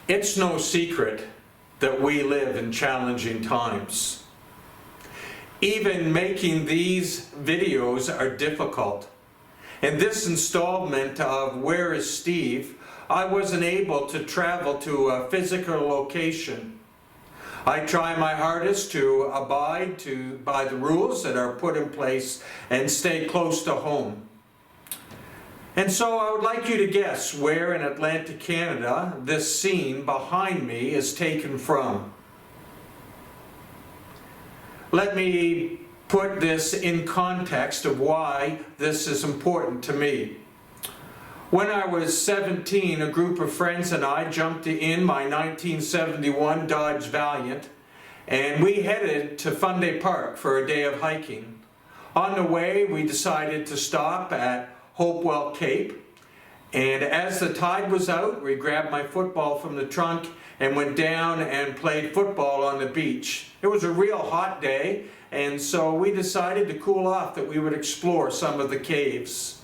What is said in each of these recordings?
It's no secret that we live in challenging times. Even making these videos are difficult. In this installment of Where is Steve, I wasn't able to travel to a physical location. I try my hardest to abide by the rules that are put in place and stay close to home. And so I would like you to guess where in Atlantic Canada this scene behind me is taken from. Let me put this in context of why this is important to me. When I was 17, a group of friends and I jumped in my 1971 Dodge Valiant, and we headed to Fundy Park for a day of hiking. On the way, we decided to stop at Hopewell Cape, and as the tide was out, we grabbed my football from the trunk and went down and played football on the beach. It was a real hot day, and so we decided to cool off that we would explore some of the caves.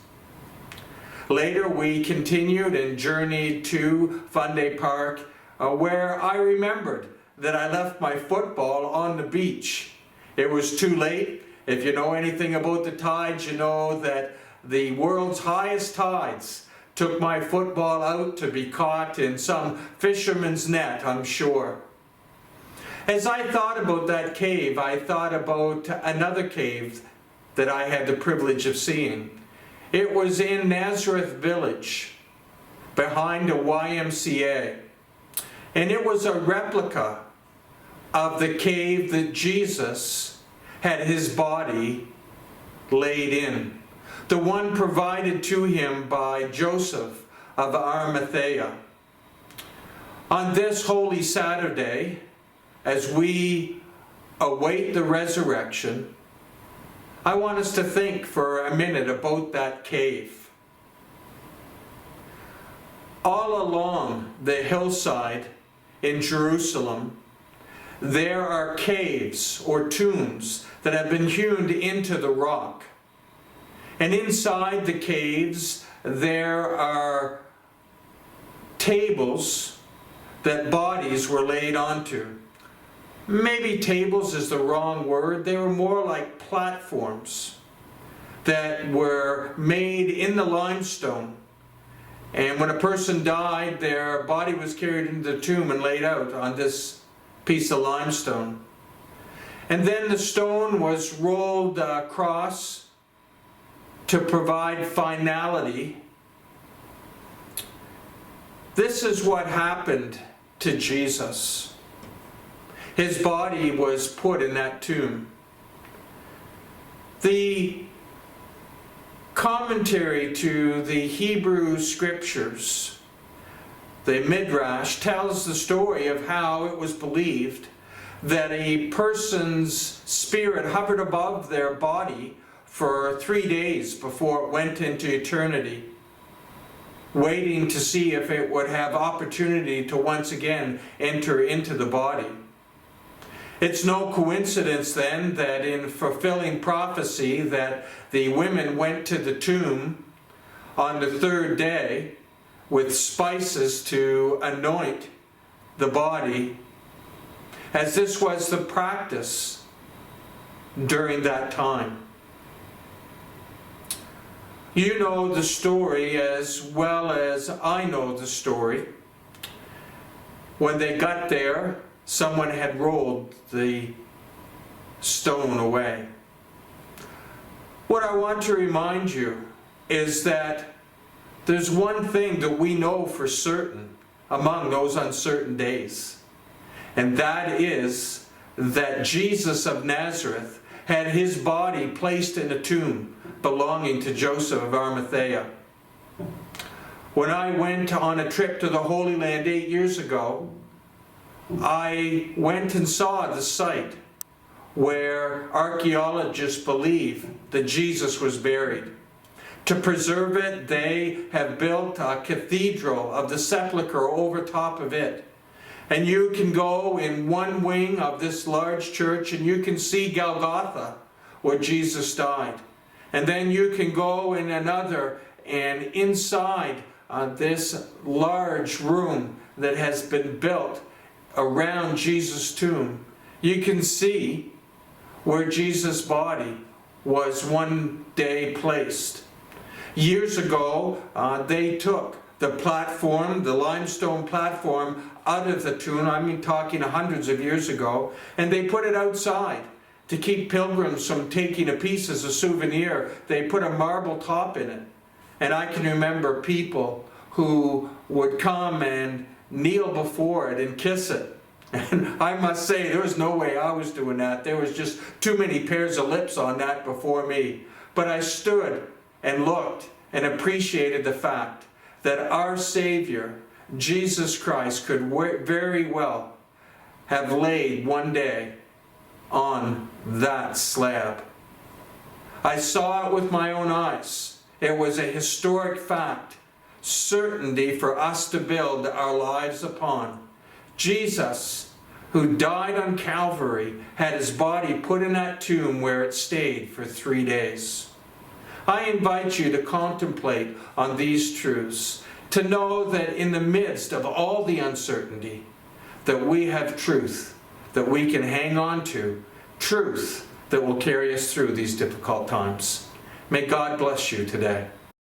Later we continued and journeyed to Fundy Park, where I remembered that I left my football on the beach. It was too late. If you know anything about the tides, you know that the world's highest tides took my football out to be caught in some fisherman's net, I'm sure. As I thought about that cave, I thought about another cave that I had the privilege of seeing. It was in Nazareth Village, behind a YMCA. And it was a replica of the cave that Jesus had his body laid in. The one provided to him by Joseph of Arimathea. On this Holy Saturday, as we await the resurrection, I want us to think for a minute about that cave. All along the hillside in Jerusalem, there are caves or tombs that have been hewn into the rock. And inside the caves, there are tables that bodies were laid onto. Maybe tables is the wrong word. They were more like platforms that were made in the limestone. And when a person died, their body was carried into the tomb and laid out on this piece of limestone. And then the stone was rolled across to provide finality. This is what happened to Jesus. His body was put in that tomb. The commentary to the Hebrew Scriptures, the Midrash, tells the story of how it was believed that a person's spirit hovered above their body for 3 days before it went into eternity, waiting to see if it would have opportunity to once again enter into the body. It's no coincidence then that in fulfilling prophecy that the women went to the tomb on the third day with spices to anoint the body, as this was the practice during that time. You know the story as well as I know the story. When they got there, someone had rolled the stone away. What I want to remind you is that there's one thing that we know for certain among those uncertain days, and that is that Jesus of Nazareth had his body placed in a tomb belonging to Joseph of Arimathea. When I went on a trip to the Holy Land 8 years ago, I went and saw the site where archaeologists believe that Jesus was buried. To preserve it, they have built a cathedral of the sepulchre over top of it. And you can go in one wing of this large church and you can see Golgotha, where Jesus died. And then you can go in another, and inside this large room, that has been built around Jesus' tomb, you can see where Jesus' body was one day placed. Years ago, they took the platform, the limestone platform, out of the tomb. I mean, talking hundreds of years ago, and they put it outside to keep pilgrims from taking a piece as a souvenir. They put a marble top in it. And I can remember people who would come and kneel before it and kiss it. And I must say, there was no way I was doing that. There was just too many pairs of lips on that before me. But I stood and looked and appreciated the fact that our Savior, Jesus Christ, could very well have laid one day on that slab. I saw it with my own eyes. It was a historic fact, certainty for us to build our lives upon. Jesus, who died on Calvary, had his body put in that tomb where it stayed for 3 days. I invite you to contemplate on these truths, to know that in the midst of all the uncertainty, that we have truth that we can hang on to, truth that will carry us through these difficult times. May God bless you today.